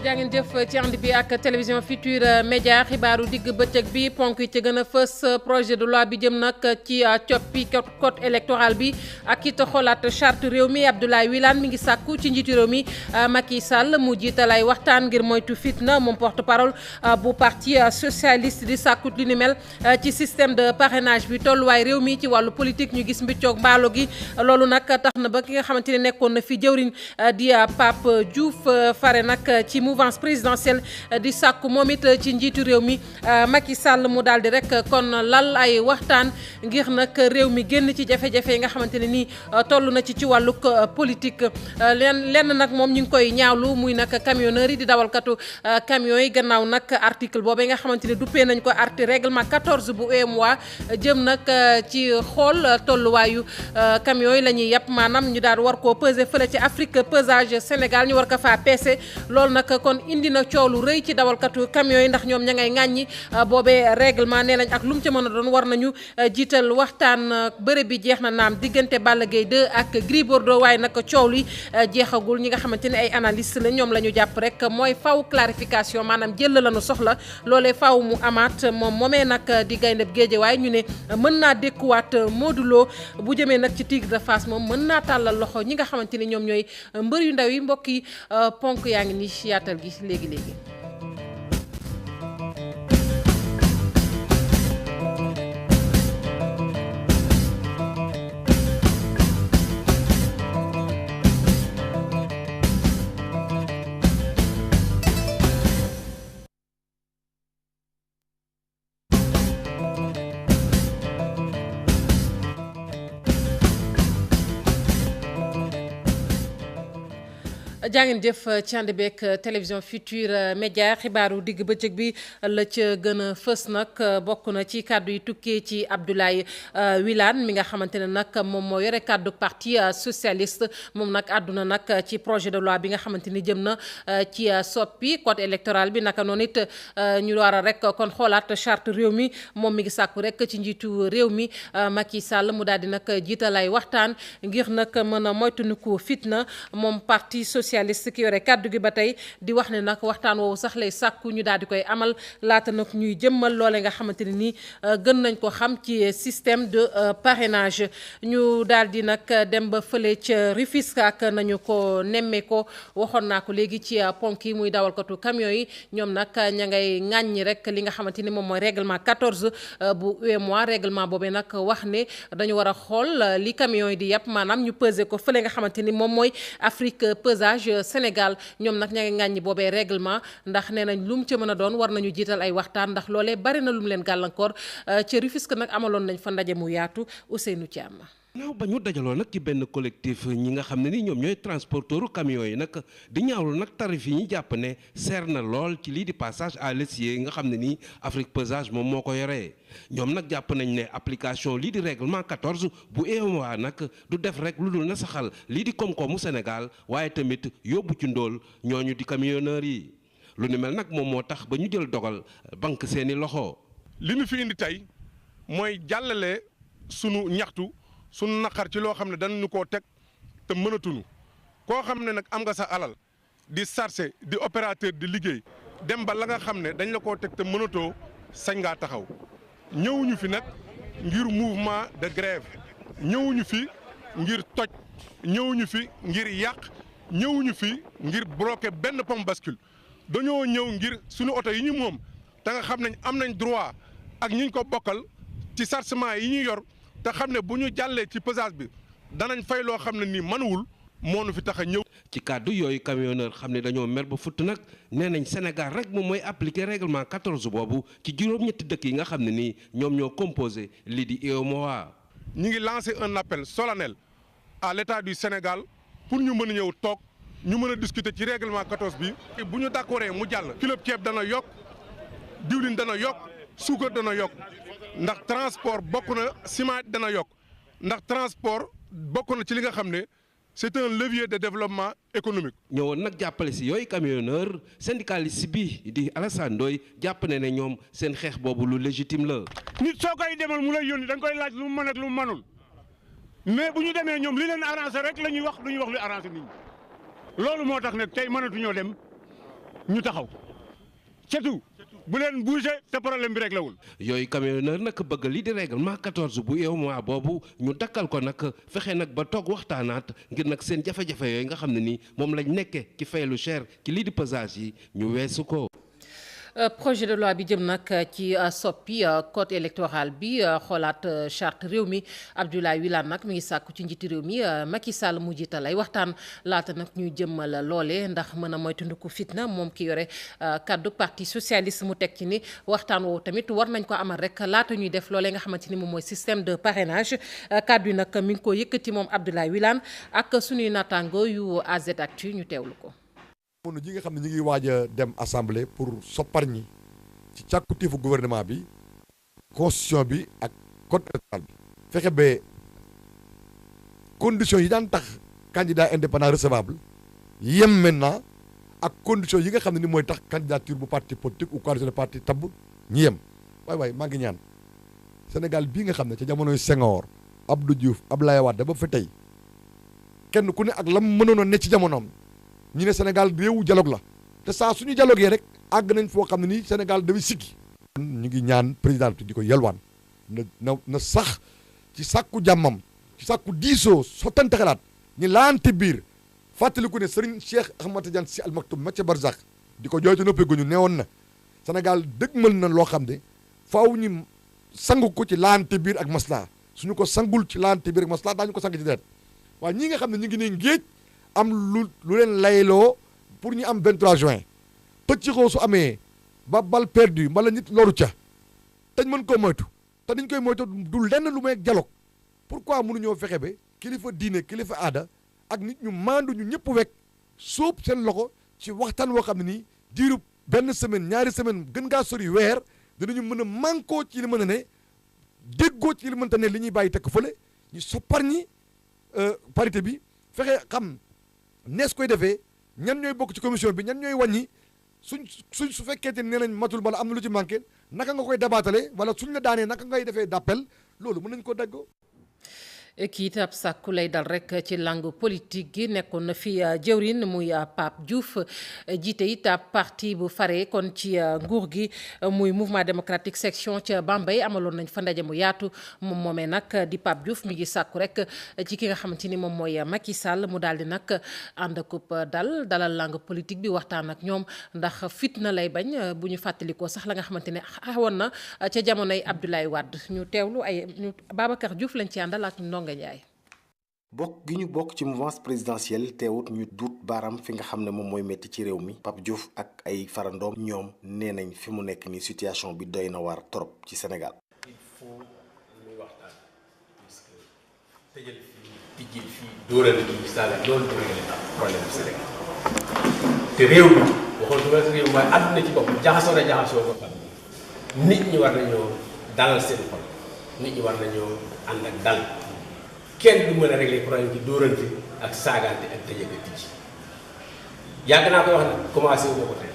jaa ngeen jëf ci ànd bi ak télévision Futurs Médias xibaaru digg bëccëg bi ponk yi ci gën a fës projet de loi bi jëm nag ci coppi code électoral bi ak it xoolaat charte réew mi Abdoulaye Wilane mi ngi sàkku ci njiitu réew mi Macky Sall mu jiital ay waxtaan ngir moytu fitna moom porte-parole bu parti socialiste di sàkku li ni mel ci système de parrainage bi tolluwaay réew mi ci wàllu politique ñu gis mbiccoog mbaalo gi loolu nag tax na ba ki nga xamante ne nekkoon na fi jëwriñ di Pape Diouf fare nag ci mouvance présidentielle di sàkku moom it ci njiitu réew mi Macky Sall mu daal di rek kon lal ay waxtaan ngir nag réew mi génn ci jafe-jafe yi nga xamante ne nii toll na ci wàllug politique lenn nag moom ñu ngi koy ñaawlu muy nag camionneurs yi di dawalkatu camions yi gannaaw nag article boobu nga xamante ne duppee nañ ko règlement 14 bu UEMOA jëm nag ci xool tolluwaayu camions yi la ñuy yàpp maanaam ñu daal war koo peser fële ci Afrique pesage Sénégal ñu war ko faa peese loolu nag kon indi na coow lu rëy ci dawalkatu camions yi ndax ñoom ña ngay ŋàññi boobee règlement nee nañ ak lu mu ca mën a doon war nañu jiital waxtaan bëre bi jeex na naam diggante Balla Gaye 2 ak Gris Bordeaux waaye nag coow li jeexagul ñi nga xamante ne ay analyste la ñoom la ñu jàpp rek mooy faw clarification maanaam jël lañu soxla loolee faw mu amaat moomee nag di Gaynde Géejawaay ñu ne mën naa dékkuwaat Modou Lo bu jëmee nag ci Tigre de Fass moom mën naa tàllal loxo ñi nga xamante ni ñoom ñooy mbër yu ndaw yi mbokk yi ponk yaa ngi ni yaatal gi léegi-léegi jàngeen jëf ci ànd beeg télévision Futurs Médias xibaaru digg bëccëg bi la ca gën a fës nag bokk na ci kàddu yi tukkee ci Abdoulaye Wilane mi nga xamante ne nag moom moo yore kàddu parti socialiste moom nag àdduna nag ci projet de loi bi nga xamante ni jëm na ci soppi code électoral bi naka noonu it ñu war a rek kon xoolaat charte réew mi moom mi ngi sàkku rek ci njiitu réew mi Macky Sall mu daal di nag jiital ay waxtaan ngir nag mën a moytandiku fitna moom parti socialiste ki yore kàddu gi ba tey di wax ne nag waxtaan woowu sax lay sàkku ñu daal di koy amal laata nag ñuy jëmmal loole nga xamante ne nii gën nañ ko xam ci système de parrainage ñu daal di nag dem ba fële ca Rufisque ak nañu ko nemmee ko waxoon naa ko léegi ci ponk yi muy dawalkatu camion yi ñoom nag ña ngay ŋàññi rek li nga xamante ni moom mooy règlement 14 bu UEMOA règlement boobee nag wax ne dañu war a xool li camion yi di yàpp maanaam ñu peser ko fële nga xamante ni moom mooy Afrique pesage Sénégal ñoom nag ña ngi ŋàññi boobee règlement ndax nee nañ lu mu ca mën a doon war nañu jiital ay waxtaan ndax loolee bari na lu mu leen gàllankoor ci Rufisque nag amaloon nañ fa ndaje mu yaatu Ousseynou Thiam. naaw ba ñu dajaloo nag ci benn collectif ñi nga xam ne ni ñoom ñooy transporteuru camions yi nag di ñaawlu nag tarif yi ñu jàpp ne seer na lool ci lii di passage à l'essier nga xam ne nii Afrique pesage moom moo ko yoree ñoom nag jàpp nañ ne application lii di règlement 14 bu UEMOA nag du def rek lu dul na saxal lii di koom-koomu Sénégal waaye tamit yóbbu ci ndóol ñooñu di camionneurs yi lu ni mel nag moom moo tax ba ñu jël dogal banque seeni loxo. li ñu fi indi tey mooy jàllale sunu ñaxtu. sunu naqar ci loo xam ne dañu koo teg te mënatuñu koo xam ne nag am nga sa alal di chargé di opérateur di liggéey dem ba la nga xam ne dañ la koo teg te mënatoo sañ ngaa taxaw ñëwuñu fi nag ngir mouvement de grève ñëwuñu fi ngir toj ñëwuñu fi ngir yàq ñëwuñu fi ngir bloquer benn pomme bascule dañoo ñëw ngir sunu oto yi ñu moom te nga xam ne am nañ droit ak ñi ñu ko bokkal ci chargement yi ñu yor. te xam ne bu ñu jàllee ci pesage bi danañ fay loo xam ne nii manuwul moo nu fi tax a ñëw. ci kàddu yooyu camionneur xam ne dañoo mer ba futt nag nee nañ Sénégal rek moom mooy appliquer règlement 14 boobu ci juróom-ñetti dëkk yi nga xam ne nii ñoom ñoo composé lii di UEMOA. ñu ngi lancé un appel solennel à l'État du Sénégal pour ñu mën a ñëw toog ñu mën a discuter ci règlement 14 bi. bu ñu d'accordé mu jàll. kilo ceeb dana yokk diwlin dana yokk suukar dana yokk. ndax transport bokk na ciment dana yokk ndax transport bokk na ci li nga xam ne c'est un levier de développement économique. ñëwoon nag jàppale si yooyu camionneur syndicaliste bi di Alassane Ndoye jàpp ne ñoom seen xeex boobu lu légitime la. nit soo koy demal mu lay yónni da nga koy laaj lu mu mën ak lu mu mënul mais bu ñu demee ñoom li leen arrangé rek la ñuy wax du ñuy wax lu arrangé nit ñi loolu moo tax nag tey mënatuñoo dem ñu taxaw c'est tout bu leen bouger te problème bi réglé wul. yooyu camionneur nag bëgg lii di règlement 14 bu UEMOA boobu ñu dakkal ko nag fexe nag ba toog waxtaanaat ngir nag seen jafe-jafe yooyu nga xam ne ni moom lañ nekkee ci fay lu cher ci lii di pesage yi ñu weesu ko. projet de loi bi jëm nag ci soppi code électoral bi xoolaat charte réew mi Abdoulaye Wilane nag mi ngi sàkku ci njiiti réew mi Macky Sall mu jiital ay waxtaan laata nag ñuy jëmmal loole ndax mën a moytandiku fitna moom ki yore kaddu parti socialiste mu teg ci ni waxtaan woowu tamit war nañ ko amal rek laata ñuy def loolee nga xamante ni moom mooy système de parrainage kaddu yi nag mi ngi ko yëkkati moom Abdoulaye Wilane ak suñuy naataango yu AZ Actu ñu teewlu ko. moom ji nga xam ne ñu ngi waaj a dem assemblée pour soppar ñi ci càkkutiifu gouvernement bi constitution bi ak code électoral bi fexe ba conditions yi daan tax candidat indépendant recevable yem maintenant ak conditions yi nga xam ne ni mooy tax candidature bu parti politique ou coalition de parti tabb ñi yem waay maa ngi ñaan Sénégal bii nga xam ne ca jamonoy Senghor Abdou Diouf Abdoulaye Wade ba fa tey kenn ku ne ak lam mënoon a ne ci jamonoom ñu ne Sénégal réewu dialogue la te saa suñu dialoguee rek àgg nañ foo xam ne nii Sénégal dafay siggi ñu ngi ñaan président di ko yelwaan na sax ci sàkku jàmmam ci sàkku diisoo sottante xalaat ñi laante biir fàttaliku ne Serigne Cheikh Ahmad Tidiane Sy Al Maktoum ma ca Barzak di ko jooytu noppeeguñu neewoon na Sénégal dëgmal na loo xam ne faaw ñu sangu ko ci laante biir ak maslaa suñu ko sangul ci laante biir ak maslaa daañu ko sang ci deret waaye ñi nga xam ne ñu ngi ne ngéej am lu leen layloo pour ñu am 23 juin pëccixoo su amee ba bal perdu mbala nit loru ca tañ mën koo moytu te dañ koy moytu du lenn lu may dialogue pourquoi mënuñoo fexe ba kilifa diine kilifa aada ak nit ñu maandu ñu ñëpp wekk sóob seen loxo ci waxtaan woo xam ne nii diiru benn semaine ñaari semaine gën ngaa sori weer dinañu mën a mànkoo ci li mën a ne déggoo ci li mënta ne li ñuy bàyyi tekk fële ñu soppar ñi parité bi fexe xam nees koy defee ñan ñooy bokk ci commission bi ñan ñooy wàññi su fekkee te nee nañ matul bala am na lu ci manqué naka nga koy dabaatale wala suñ la daanee naka ngay defee d'appel loolu mën nañ ko daggoo. kii itam sàkku lay dal rek ci langue politique gi nekkoon na fi jëwrin muy Pape Diouf jiite it parti bu fare kon ci nguur gi muy mouvement démocratique section ca Bambey amaloon nañ fa ndaje mu yaatu moom moomee nag di Pape Diouf mi ngi sàkku rek ci ki nga xamante ni moom mooy Macky Sall mu daal di nag ànd akub dalal langue politique bi waxtaan ak ñoom ndax fitna lay bañ bu ñu fàttalikoo sax la nga xamante ne xawoon na ca jamonoy Abdoulaye Wade ñu teewlu Babacar Diouf lañ ci àndal ak bokk gi ñu bokk ci mouvance présidentielle teewut ñu duut baaraam fi nga xam ne moom mooy métti ci réew mi Pape Diouf ak ay farandoom ñoom nee nañ fi mu nekk ni situation bi doy na waar trop ci Sénégal. il faut muy waxtaan parce que tëjal fii tijjil fii dóoral fii saaga loolu du réglé problème bu Sénégal te réew mi waxoon du réew mi waaye àdduna ci bopp jaxasoo ba xam nit ñi war nañoo dalal seen xol nit ñi war nañoo ànd ak dal. kenn du mën a régler problème ci dóorante ak saagaante ak tëjëka tijji yàgg naa koy wax nag commencé wu ma ko tey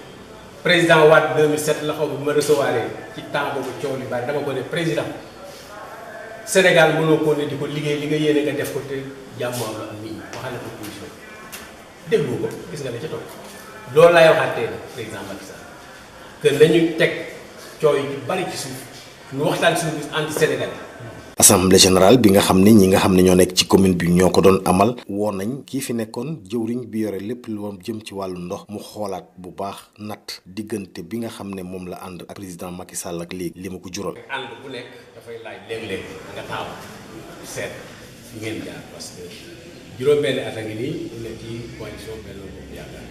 président Wade 2007 la xaw bi ma recevoir ci temps boobu coow li bari dama ko ne président Sénégal mënoo ko ne di ko liggéey li nga yéene nga def ko te jàmmoo la am nit ñi waxal na ko position déglu ko gis nga la ca toog loolu laay waxaat tey nag président Macky Sall que nañu teg coow yi ci bari ci suuf ñu waxtaan suñu anti Sénégal. assemblée générale bi nga xam ne ñi nga xam ne ñoo nekk ci commune bi ñoo ko doon amal woon nañ kii fi nekkoon jëwriñ bi yore lépp lu jëm ci wàllu ndox mu xoolaat bu baax natt diggante bi nga xam ne moom la ànd ak président Macky Sall ak léegi li ma ko jural. ànd bu nekk dafay laaj léeg-léeg nga taxaw seet fi ngeen jaar parce que juróom-benn at a ngi nii ñu ne ci coalition Benno Bokk Yaakaar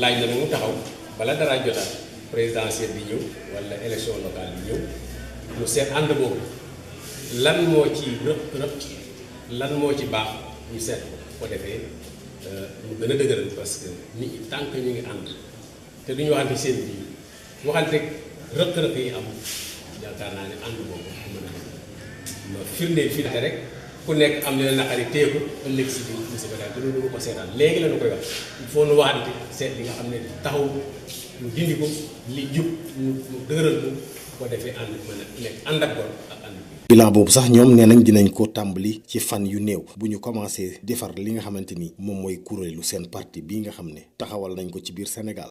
laaj na mu taxaw bala dara jotaat présidentielle bi ñëw wala élection locale bi ñëw mu seet ànd boobu. lan moo ci rëpp lan moo ci baax ñu seet ko defee mu gën a dëgëral parce que nit ñi tant que ñu ngi ànd te du ñu waxante seen biir waxante rëq-rëq yi am yaakaar naa ne ànd boobu mën a ma firndeel fii rek ku nekk am na naqari téeku ëllëg si biir monsieur Badiane te loolu ko seetaan léegi la ñu koy wax il faut nu waxante seet li nga xam ne taxaw ñu dindi ko li jub ñu dëgëral ko ko defee ànd mën a nekk ànd ak gor ak ànd bilan boobu sax ñoom nee nañ dinañ ko tàmbali ci fan yu néew bu ñu commencé defar li nga xamante ni moom mooy kuréelu seen parti bii nga xam ne taxawal nañ ko ci biir Sénégal.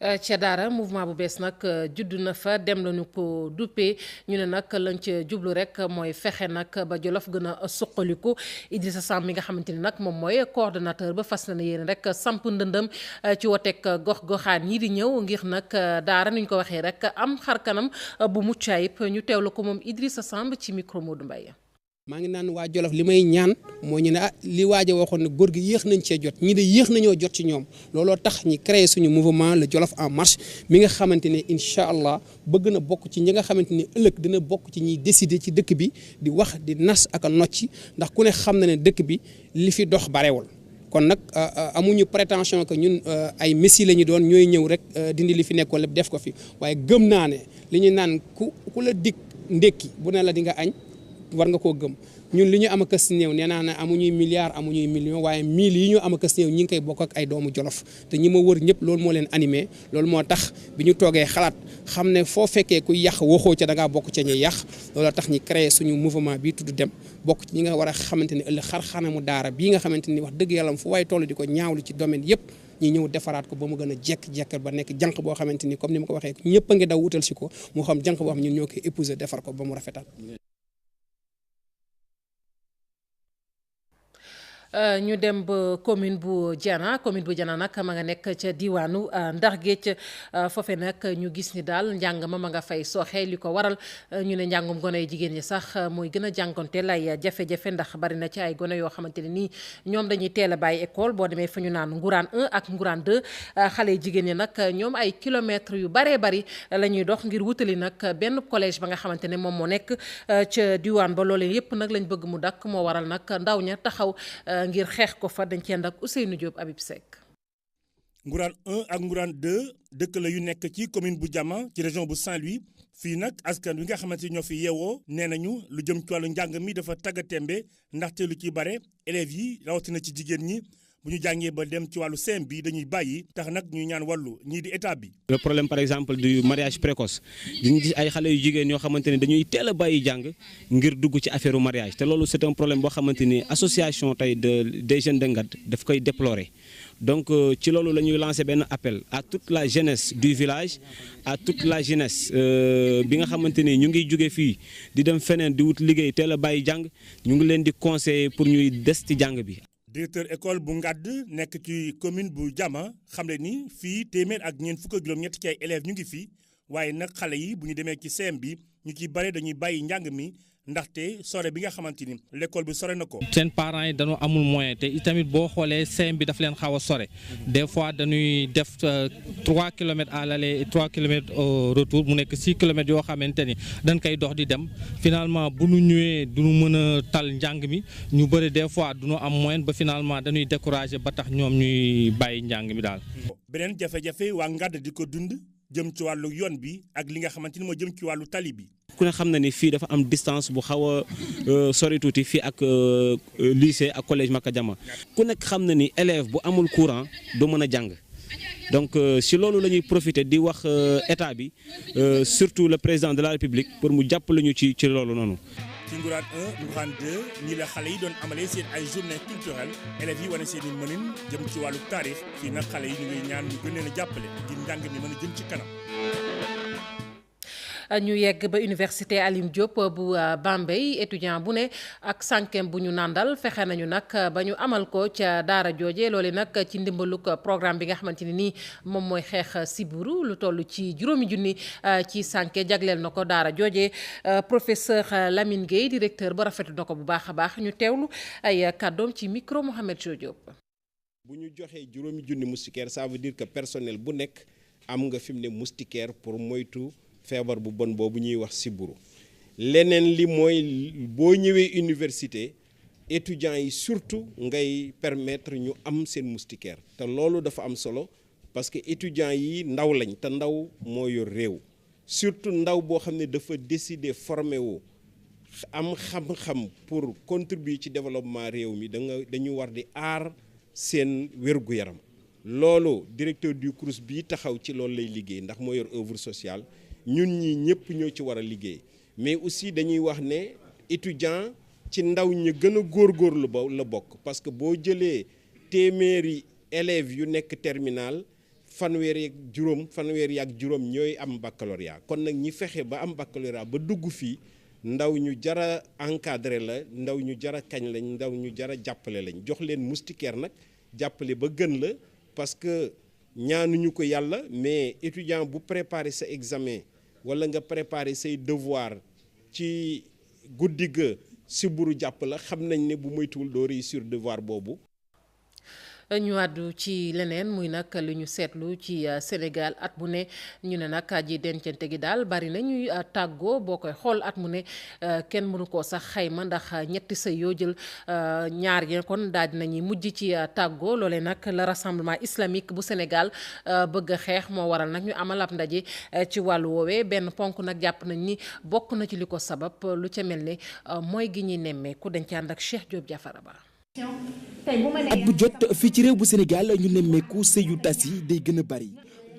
ca Daara mouvement bu bees nag judd na fa dem lañu ko duppee ñu ne nag lañ ca jublu rek mooy fexe nag ba Jolof gën a suqaliku Idrissa Samb mi nga xamante ni nag moom mooy coordonnateur ba fas na yéen rek samp ndëndëm ci woteeg gox-goxaan yi di ñëw ngir nag Daara ni ñu ko waxee rek am xar kanam bu mucc ayib ñu teewlu ko moom Idrissa Samb ci micro Modou Mbaye. maa ngi naan waa Jolof li may ñaan moo ñu ne li waaj a waxoon ne góor gi yéex nañ cee jot ñi de yéex nañoo jot ci ñoom looloo tax ñi créé suñu mouvement le Jolof en marche mi nga xamante ne incha allah bëgg na bokk ci ñi nga xamante ni ëllëg dina bokk ci ñiy décider ci dëkk bi di wax di nas ak a nocci ndax ku ne xam na ne dëkk bi li fi dox barewul kon nag amuñu prétention que ñun ay messi la ñu doon ñooy ñëw rek dindi li fi nekkoon lépp def ko fi waaye gëm naa ne li ñu naan ku la dig ndékki bu ne la di nga añ war nga koo gëm ñun li ñu am a kës néew nee naa ne amuñuy milliards amuñuy millions waaye mille yi ñu am a kës néew ñi ngi koy bokk ak ay doomu Jolof te ñi ma wër ñëpp loolu moo leen animé loolu moo tax bi ñu toogee xalaat xam ne foo fekkee kuy yàq waxoo ca da ngaa bokk ca ñuy yàq loolu tax ñi créé suñu mouvement bi tudd dem bokk ci ñi nga war a xamante ni ëllëg xar-xanamu Daara bii nga xamante ni wax dëgg yàlla fu waaye toll di ko ñaawlu ci domaine yëpp ñi ñëw defaraat ko ba mu gën a jekk-jekkal ba nekk jànq boo xamante ni comme ni ma ko waxee ñëpp a ngi daw wutal si ko moo xam jànq boo xam ñun ñoo koy épouser defar ko ba mu rafetal. ñu dem ba commune bu Diana nag ma nga nekk ca diwaanu Ndar Géej foofe nag ñu gis ni daal njàng ma nga fay sooxe li ko waral ñu ne njàngum gone yu jigéen ñi sax mooy gën a jànkonteel ay jafe-jafe ndax bari na ci ay gone yoo xamante ne nii ñoom dañuy teel a bàyyi école boo demee fa ñu naan Ngourane 1 ak Ngourane 2 xale yu jigéen ñi nag ñoom ay kilomètres yu baree bari la ñuy dox ngir wutali nag benn collège ba nga xamante ne moom moo nekk ca diwaan ba loolee yépp nag lañ bëgg mu dakk moo waral nag ndaw ña taxaw ngir xeex ko fa dañ ci ànd ak Ousseynou Diop Habib Seck. Ngourane 1 ak Ngourane 2 dëkk la yu nekk ci commune bu Diama ci région bu Saint-Louis fii nag askan wi nga xamante ni ñoo fi yeewoo nee nañu lu jëm ci wàllu njàng mi dafa taggatémbe ndaxte lu ci bare élèves yi rawatina ci jigéen ñi bu ñu jàngee ba dem ci wàllu CM bi dañuy bàyyi tax nag ñuy ñaan wàllu ñii di état bi. le problème par exemple du mariage précoce dañuy gis ay xale yu jigéen yoo xamante ne dañuy teel a bàyyi jàng ngir dugg ci affaire mariage te loolu c'est un problème boo xamante ni association tey des jeunes de Ngad daf koy déplorer. donc ci loolu la ñuy lancer benn appel à toute la jeunesse du village à toute la jeunesse bi nga xamante ni ñu ngi jóge fii di dem feneen di wut liggéey teel a bàyyi jàng ñu ngi leen di conseiller pour ñuy des ci jàng bi. directeur école bu Ngad nekk ci commune bu Diama xamle ni fii téeméer ak ñeent fukk ak juróom-ñett ci ay élèves ñu ngi fi waaye nag xale yi bu ñu demee ci CM bi ñu ciy bare dañuy bàyyi njàng mi ndaxte sore bi nga xamante ni l'école bi sore na ko. seen parents yi dañoo amul moyen te itamit boo xoolee CM bi daf leen xaw a sore des fois dañuy def 3 kilomètres à l'aller et 3 kilomètres au retour mu nekk 6 kilomètres yoo xamante ni dañ koy dox di dem finalement bu ñu ñëwee du ñu mën a tal njàng mi ñu bëri des fois du ñu am moyen ba finalement dañuy décourager ba tax ñoom ñuy bàyyi njàng mi daal. beneen jafe-jafe waa Ngad di ko dund jëm ci wàllu yoon bi ak li nga xamante ni moo jëm ci wàllu tali bi. ku ne xam na ni fii dafa am distance bu xaw a sori tuuti fii ak lycée ak collège Makadiama ku nekk xam na ni élève bu amul courant du mën a jàng donc si loolu la ñuy profiter di wax état bi surtout le président de la République pour mu jàppale ñu ci loolu noonu. ci Ngourane 1 Ngourane 2 ñii la xale yi doon amalee seen ay journée culturelle élèves yi wane seen i mënin jëm ci wàllu taarix fii nag xale yi ñu ngi ñaan ñu gën leen a jàppale ngir njàng mi mën a jëm ci kanam. ñu yegg ba université Alioune Diop bu Bambey étudiant bu ne ak sànkeem bu ñu nàndal fexe nañu nag ba ñu amal ko ca daara jooje loole nag ci ndimbalug programme bi nga xamante ni nii moom mooy xeex sibbiru lu toll ci 5 junni ci sànke jagleel na ko daara jooje professeur Lamine Gueye directeur ba rafetlu na ko bu baax a baax ñu teewlu ay kàddoom ci micro Mohamed Diop. bu ñu joxee 5 junni moustiquaire ça veut dire que personnel bu nekk am nga fi mu ne moustiquaire pour moytu feebar bu bon boobu ñuy wax sibbiru leneen li mooy boo ñëwee université étudiants yi surtout ngay permettre ñu am seen moustiquaire te loolu dafa am solo parce que étudiants yi ndaw lañ te ndaw moo yor réew surtout ndaw boo xam ne dafa décider former wu am xam-xam pour contribuer ci développement réew mi dañu war di aar seen wér-gu-yaram loolu directeur du CROUS bii taxaw ci loolu lay liggéey ndax moo yor œuvre sociale ñun ñi ñëpp ñoo ci war a liggéey mais aussi dañuy wax ne étudiant ci ndaw ñi gën a góorgóorlu ba la bokk parce que boo jëlee téeméeri élèves yu nekk terminal fanweer ak juróom ñooy am baccalauréat kon nag ñi fexe ba am baccalauréat ba dugg fii ndaw ñu jara encadré la ndaw ñu jara kañ lañ ndaw ñu jara jàppale lañ jox leen moustiquaire nag jàppale ba gën la parce que ñaanuñu ko yàlla mais étudiant bu préparer sa examen wala nga préparer say devoir ci guddi ga sibbiru jàpp la xam nañ ne bu moytuwul doo réussir devoir boobu. ñu àddu ci leneen muy nag li ñu seetlu ci Sénégal at bu ne ñu ne nag ji dencante gi daal bari na ñuy tàggoo boo koy xool at mu ne kenn mënu koo sax xayma ndax ñetti sëy yoo jël ñaar yi kon daal dinañuy mujj ci tàggoo loolee nag le rassemblement islamique bu Sénégal bëgg a xeex moo waral nag ñu amal ab ndaje ci wàllu woowee benn ponk nag jàpp nañ ni bokk na ci li ko sabab lu ca mel ne mooy gi ñuy nemmeeku dañ ci ànd ak Cheikh Diop Diafara Ba. at bu jot fii ci réew bu Sénégal ñu nemmeeku sëy yu tas yi day gën a bari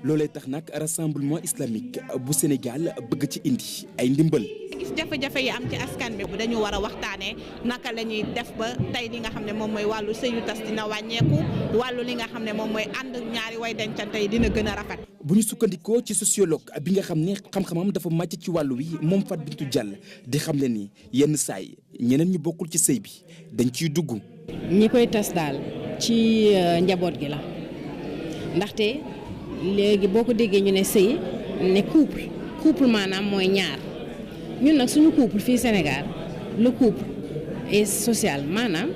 loolee tax nag rassemblement islamique bu Sénégal bëgg ci indi ay ndimbal. gis jafe-jafe yi am ci askan bi dañu war a waxtaanee naka la ñuy def ba tey li nga xam ne moom mooy wàllu sëy yu tas dina wàññeeku wàllu li nga xam ne moom mooy ànd ñaari way dencante yi dina gën a rafet. bu ñu sukkandikoo ci sociologue bi nga xam ne xam-xamam dafa màcc ci wàllu wi moom Fatou Bintou Diallo di xam le ni yenn saay ñeneen ñu bokkul ci sëy bi dañ ciy dugg. ñi koy tas daal ci njaboot gi la ndaxte léegi boo ko déggee ñu ne sëy ne couple maanaam mooy ñaar ñun nag suñu couple fii Sénégal le couple est social maanaam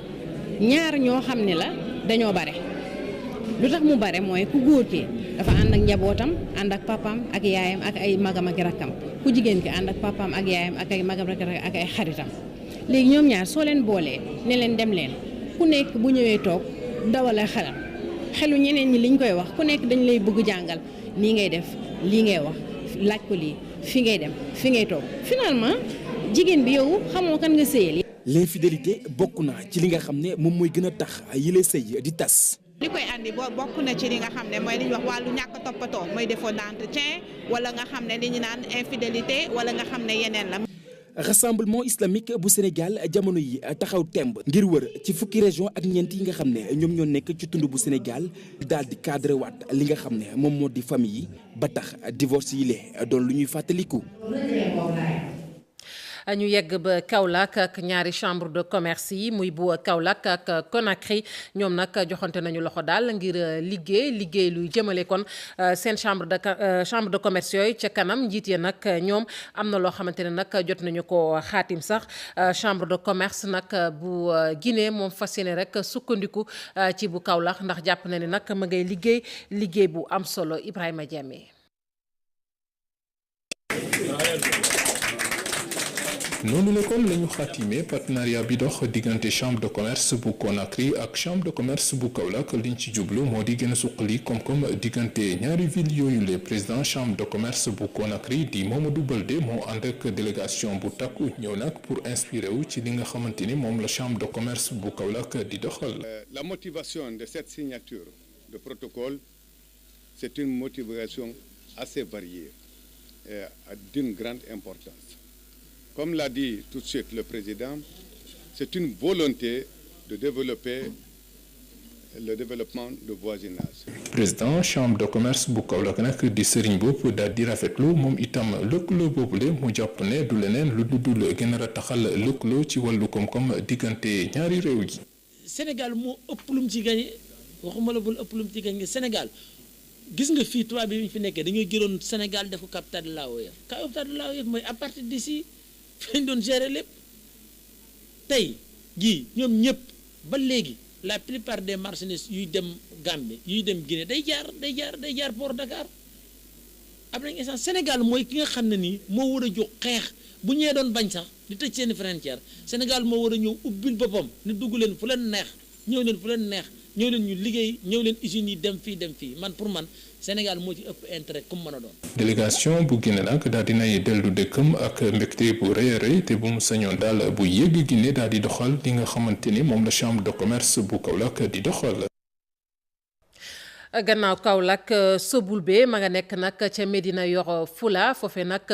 ñaar ñoo xam ne la dañoo bare lu tax mu bare mooy ku góor ki dafa ànd ak njabootam ànd ak papaam ak yaayam ak ay magam ak rakkam ku jigéen ki ànd ak papaam ak yaayam ak ay magam ak ay xaritam léegi ñoom ñaar soo leen boolee ne leen dem leen ku nekk bu ñëwee toog dawale xelu ñeneen ñi liñ koy wax ku nekk dañ lay bëgg jàngal nii ngay def lii ngay wax laaj ko lii fi ngay dem fi ngay toog finalement jigéen bi yow xamoo kan nga sëyal. L'infidélité bokk na ci li nga xam ne moom mooy gën a tax yile sëy di tas. li koy andi bokk na ci li nga xam ne mooy li ñuy wax wàllu ñàkk toppatoo mooy défaut d'entretien wala nga xam ne li ñu naan infidélité wala nga xam ne yeneen la. rassemblement islamique bu Sénégal jamono yi taxaw temb ngir wër ci fukki région ak ñeent yi nga xam ne ñoom ñoo nekk ci tund bu Sénégal daal di cadré waat li nga xam ne moom moo di famille yi ba tax divorce yi lee doon lu ñuy fàttaliku. ñu yegg ba Kaolack ak ñaari chambre de commerce yi muy bu Kaolack ak Conakry ñoom nag joxante nañu loxo daal ngir liggéey luy jëmale kon seen chambre de commerce yooyu ca kanam njiit ya nag ñoom am na loo xamante ne nag jot nañu ko xaatim sax chambre de commerce nag bu Guinée moom fas yéene rek sukkandiku ci bu Kaolack ndax jàpp na ne nag ma ngay liggéey bu am solo Ibrahima Diame. noonu la kon la ñu xaatimee partenariat bi dox diggante chambre de commerce bu Conakry ak chambre de commerce bu Kaolack liñ ci jublu moo di gën a suqali koom-koom diggante ñaari ville yooyu le président chambre de commerce bu Conakry di Mamadou Baldé moo ànd ak délégation bu takku ñëw nag pour inspiré wu ci li nga xamante ni moom la chambre de commerce bu Kaolack di doxal. La motivation de cette signature de protocole c'est une motivation assez variée et d'une grande importance. Comme l'a dit tout de suite le président, c'est une volonté de développer le développement de voisinage. président chambre de commerce bu Kaolack nag di Serigne Bopp daal di rafetlu moom itam lëkkaloo boobule mu jàpp ne du leneen lu dul gën a taxal lëkkaloo ci wàllu koom-koom diggante ñaari réew yi. Sénégal moo ëpp lu mu ci gagné waxuma la bul ëpp lu mu ci gagné Sénégal gis nga fii tubaab bi ñu fi nekkee dañoo jëloon Sénégal def ko capitale de l'AOF capitale de l'AOF mooy à partir d'ici fi ñu doon gérer lépp tey jii ñoom ñëpp ba léegi la plupart des marchandises yuy dem Gambie yuy dem Guinée day jaar port Dakar am nañ essence Sénégal mooy ki nga xam ne nii moo war a jóg xeex bu ñëwee doon bañ sax di tëj seeni frontière Sénégal moo war a ñëw ubbil boppam ni dugg leen fu leen neex ñëw leen fu leen neex ñëw leen ñu liggéey ñëw leen usines yi dem fii man pour man Sénégal moo ci ëpp intérêt comme mën a doon. délégation bu Guinée nag daal dinay dellu dëkkam ak mbégte bu rëy a rëy te bu mu sañoon daal bu yegg Guinée daal di doxal li nga xamante ni moom la chambre de commerce bu Kaolack di doxal. gannaaw Kaolack Sobulbe ma nga nekk nag ca Médina Yoro Fula foofee nag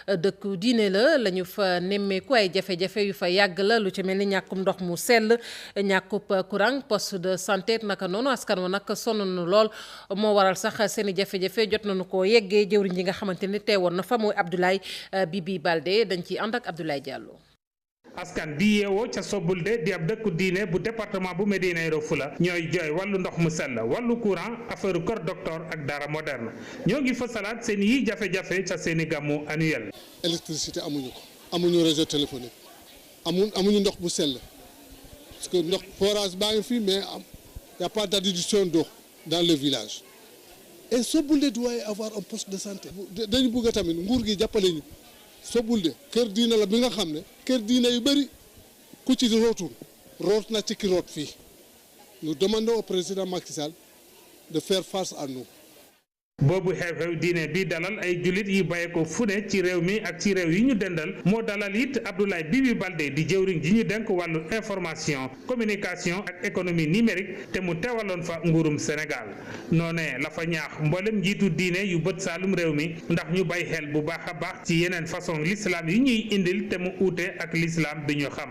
dëkku diine la ñu fa nemmeeku ay jafe-jafe yu fa yàgg la lu ci mel ni ñàkkum ndox mu sell ñàkkub courant poste de santé naka noonu askan wa nag sonn na lool moo waral sax seen i jafe-jafe jot nañu ko yeggee jëwriñ ji nga xamante ni teewoon na fa mooy Abdoulaye Bibi Baldé dañ ciy ànd ak Abdoulaye Diallo. askan di yeewoo ca Sobulde di ab dëkku diine bu département bu Médina Yoro Fula ñooy jooy wàllu ndox mu sell wàllu courant affaire kër docteur ak dara moderne ñoo ngi fësalaat seen yi jafe-jafe ca seeni gàmmu annuel. électricité amuñu ko amuñu réseau téléphonique amuñu ndox bu sell parce que ndox forage baa ngi fii mais y a pas d'adduction d'eau dans le village et Sobulde doit avoir un poste de santé. dañu bëgg tamit nguur gi jàppale ñu. Sobulde kër diina la bi nga xam ne kër diina yu bëri ku ci rootul root na ci ki root fii nous demandons au président Macky Sall de faire face à nous. boobu xew-xew diine bi dalal ay jullit yi bàyyi ko fu ne ci réew mi ak ci réew yi ñu dendal moo dalal it Abdoulaye Bibi Baldé di jëwriñ ji ñu denk wàllu information communication ak économie numérique te mu teewaloon fa nguurum Sénégal noonee la fa ñaax mboolem njiitu diine yu bët saalum réew mi ndax ñu bàyyi xel bu baax a baax ci yeneen façon l'islam yi ñuy indil te mu uute ak l'islam bi ñu xam.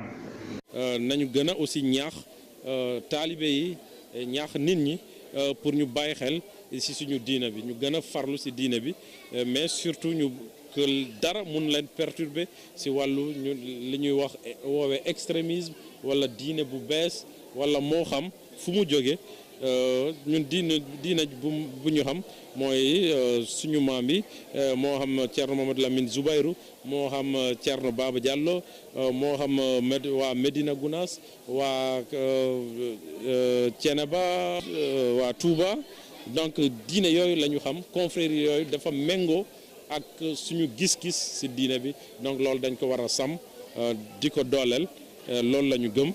nañu gën a aussi ñaax taalibe yi ñaax nit ñi pour ñu bàyyi xel ci suñu diina bi ñu gën a farlu ci diina bi mais surtout ñu que dara mun leen perturber ci wàllu ñu li ñuy wax woowee extrémisme wala diine bu bees wala moo xam fu mu jóge ñun diina bu ñu xam mooy suñu maam yi moo xam Thierno Mamadou Lamine Zoubayrou moo xam Thierno Baba Diallo moo xam waa Medina Gounass waa Thiénaba waa Touba donc diine yooyu la ñu xam confrérie yooyu dafa méngoo ak suñu gis-gis ci diine bi donc loolu dañ ko war a sàmm di ko dooleel loolu la ñu gëm.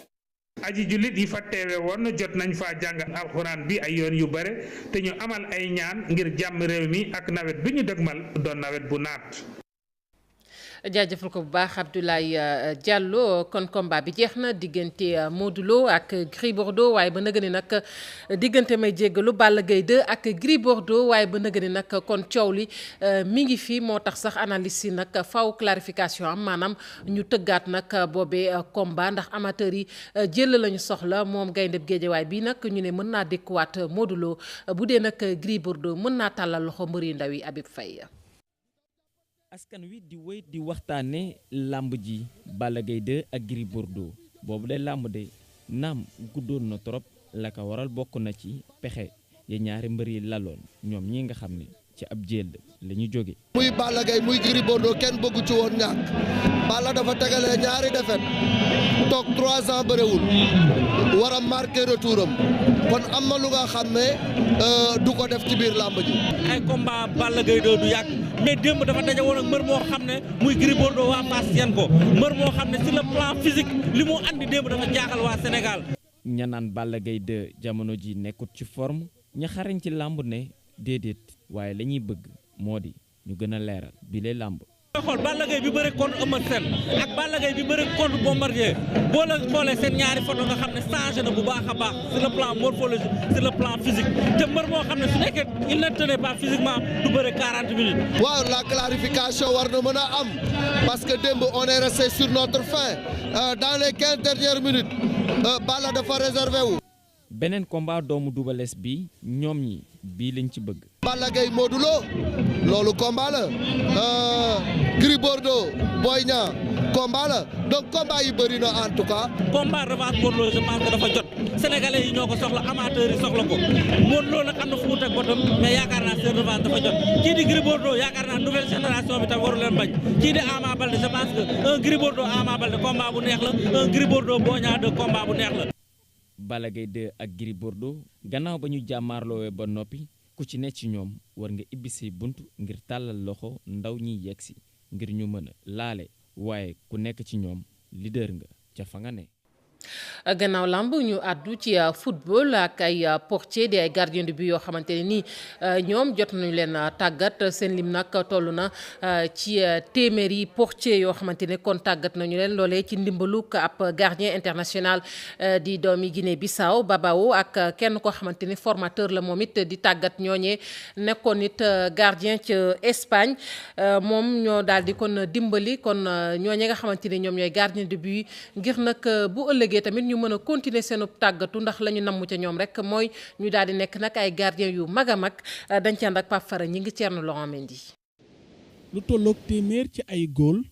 aji jullit yi fa teewe woon jot nañ faa jàng alxuraan bi ay yoon yu bare te ñu amal ay ñaan ngir jàmm réew mi ak nawet bi ñu dëgmal doon nawet bu naat. jaajëfal ko bu baax Abdoulaye Diallo kon combat bi jeex na diggante Modou Lo ak Gris Bordeaux waaye ba nëgëni nag diggante may jéggalu Balla Gaye 2 ak Gris Bordeaux waaye ba nëgëni nag kon coow li mi ngi fi moo tax sax analyse yi nag faw clarification am maanaam ñu tëggaat nag boobee combat ndax amateurs yi jël lañu soxla moom gayndeb géejawaay bi nag ñu ne mën naa dékkuwaat Modou Lo bu dee nag Gris Bordeaux mën naa tàllal loxo mbëri ndaw yi Habib Faye. askan wi di wéy di waxtaane làmb ji Balla Gaye 2 ak Gris Bordeaux boobu de làmb de naam guddoon na trop la ko waral bokk na ci pexe ya ñaari mbër yi laloon ñoom ñi nga xam ne ci ab jël la ñu jóge muy Balla Gaye muy Gris Bordeaux kenn bëggu ci woon ñàkk Balla dafa tegalee ñaari défaite toog 3 ans bëriwul war a marqué retouram kon am na lu nga xam ne du ko def ci biir làmb ji. ay combat Balla Gaye 2 du yàgg mais démb dafa daje woon ak mbër moo xam ne muy Gris Bordeaux waa Fass yan ko mbër moo xam ne sur le plan physique li mu andi démb dafa jaaxal waa Sénégal. ña naan Balla Gaye 2 jamono ji nekkut ci forme ña xarañ ci làmb ne déedéet waaye la ñuy bëgg moo di ñu gën a leeral bi lay làmb. xool Balla Gaye bi bëre contre Eumeu Sène ak Balla Gaye bi bëre contre Bombardier boo la xoolee seen ñaari photo nga xam ne changé na bu baax a baax sur le plan morphologique sur le plan physique te mbër moo xam ne su nekkee il ne tenait pas physiquement du bëre 40 minutes. waaw la clarification war na mën a am parce que démb on est resté sur notre faim dans les 15 dernières minutes Balla dafa réservé wu. beneen combat doomu Double Less bi ñoom ñi bii lañ ci bëgg. Balla Gaye Modou Lo loolu combat la Gris Bordeaux Boy Niang combat la donc combat yi bëri na en tout cas. combat revanche Modou Lo je pense que dafa jot sénégalais yi ñoo ko soxla amateurs yi soxla ko Modou Lo nag am na fu mu teg botam mais yaakaar naa seen revanche dafa jot kii di Gris Bordeaux yaakaar naa nouvelle génération bi tam waru leen bañ kii di Ama Baldé je pense que un Gris Bordeaux Ama Baldé combat bu neex la un Gris Bordeaux Boy Niang 2 combat bu neex la. Balla Gaye 2 ak Gris Bordeaux gannaaw ba ñu jàmmaarloowee ba noppi ku ci ne ci ñoom war nga ibbi say bunt ngir tàllal loxo ndaw ñiy yegsi ngir ñu mën a laale waaye ku nekk ci ñoom leader nga ca fa nga ne. gannaaw lamb ñu àddu ci football ak ay portier di ay gardien de but yoo xamante ne nii ñoom jot nañu leen tàggat seen lim nag toll na ci téeméeri portier yoo xamante ne kon tàggat nañu leen loolee ci ndimbaluk ab gardien international di doomi Guinée Bissau Babao ak kenn koo xamante ni formateur la moom it di tàggat ñooñee nekkoon it gardien ci Espagne moom ñoo daal di kon dimbali kon ñooñee nga xamante ni ñoom ñooy gardien de but ngir nag bu ëllëgee tamit ñu mën a continuer seenu tàggatu ndax la ñu namm ca ñoom rek mooy ñu daal di nekk nag ay gardien yu mag a mag dañ ci ànd ak Pape Fara ñi ngi Thierno Laurent Mendy. lu tolloog téeméer ci ay góol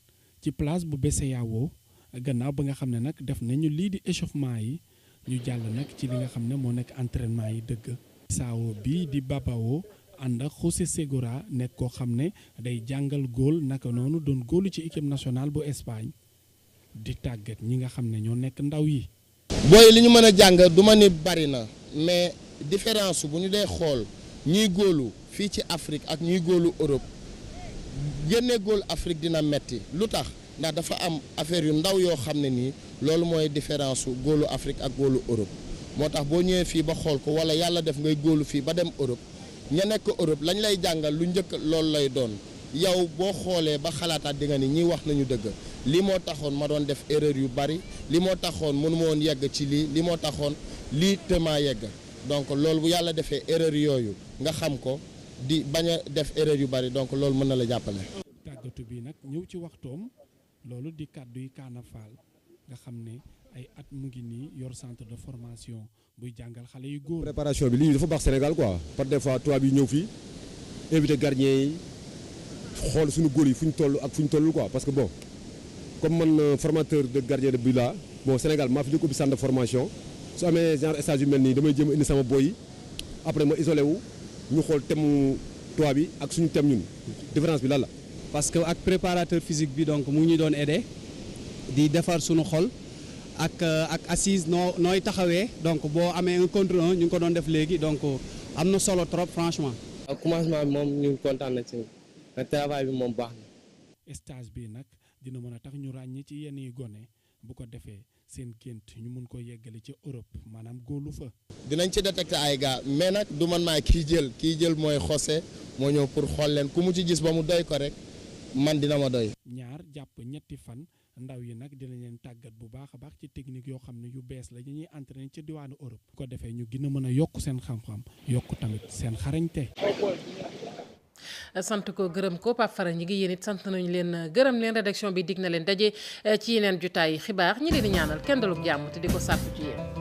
ci place bu BCEAO gannaaw ba nga xam ne nag def nañu lii di échauffement yi ñu jàll nag ci li nga xam ne moo nekk entraînement yi dëgg. Bissau bii di Babao ànd ak José Segura nekk koo xam ne day jàngal góol naka noonu doon góolu ci équipe nationale bu Espagne. di tàggat ñi nga xam ne ñoo nekk ndaw yi. booy li ñu mën a jàng du ma ni bari na mais différence bu ñu dee xool ñuy góolu fii ci Afrique ak ñuy góolu Europe génne góol Afrique dina metti lu tax ndax dafa am affaire yu ndaw yoo xam ne nii loolu mooy différence su góolu Afrique ak góolu Europe moo tax boo ñëwee fii ba xool ko wala yàlla def ngay góolu fii ba dem Europe ña nekk Europe lañ lay jàngal lu njëkk loolu lay doon. yow boo xoolee ba xalaataat di nga ni ñi wax nañu dëgg lii moo taxoon ma doon def erreur yu bari lii moo taxoon mënu ma woon yegg ci lii moo taxoon lii te maa yegg donc loolu bu yàlla defee erreur yooyu nga xam ko di bañ a def erreur yu bari donc loolu mën na la jàppale. tàggatu bi nag ñëw ci waxtoom loolu di kàddu yi Kaana Fall nga xam ne ay at mu ngi nii yor centre de formation buy jàngal xale yu góor. préparation bi lii dafa baax Sénégal quoi par des fois tubaab yi ñëw fii invité gardien yi. xool suñu góor yi fu ñu toll ak fu ñu toll quoi parce que bon comme man formateur de gardien de but là bon Sénégal maa fi njëkk ubbi centre de formation su amee genre stage yu mel nii damay jéem a indi sama boy yi après ma isolé wu ñu xool thème tubaab bi ak suñu thème ñun différence bi lan la. parce que ak préparateur physique bi donc mu ngi ñu doon aidé di defar suñu xol ak assise nooy taxawee donc boo amee un contre un ñu ngi ko doon def léegi donc am na solo trop franchement. ak commencement bi moom ñu kontaan na ci. mais travail bi moom baax na. stage bi nag dina mën a tax ñu ràññee ci yenn yi gone bu ko defee seen gént ñu mun ko yeggale ci Europe maanaam góolu fa. dinañ ci détecter ay gars mais nag du man maay kii jël mooy José moo ñëw pour xool leen ku mu ci gis ba mu doy ko rek man dina ma doy. ñaar jàpp ñetti fan ndaw yi nag dinañ leen tàggat bu baax a baax ci technique yoo xam ne yu bees la ñuy entraîner ci diwaanu Europe. bu ko defee ñu gën a mën a yokk seen xam-xam yokk tamit seen xarañte. sant ko gërëm ko Pape Fara ñi ngi yéen it sant nañu leen gërëm leen rédaction bi dig na leen daje ci yeneen jotaay xibaar ñi leen di ñaanal kenn daluk jàmm te di ko sàkku ci yéen.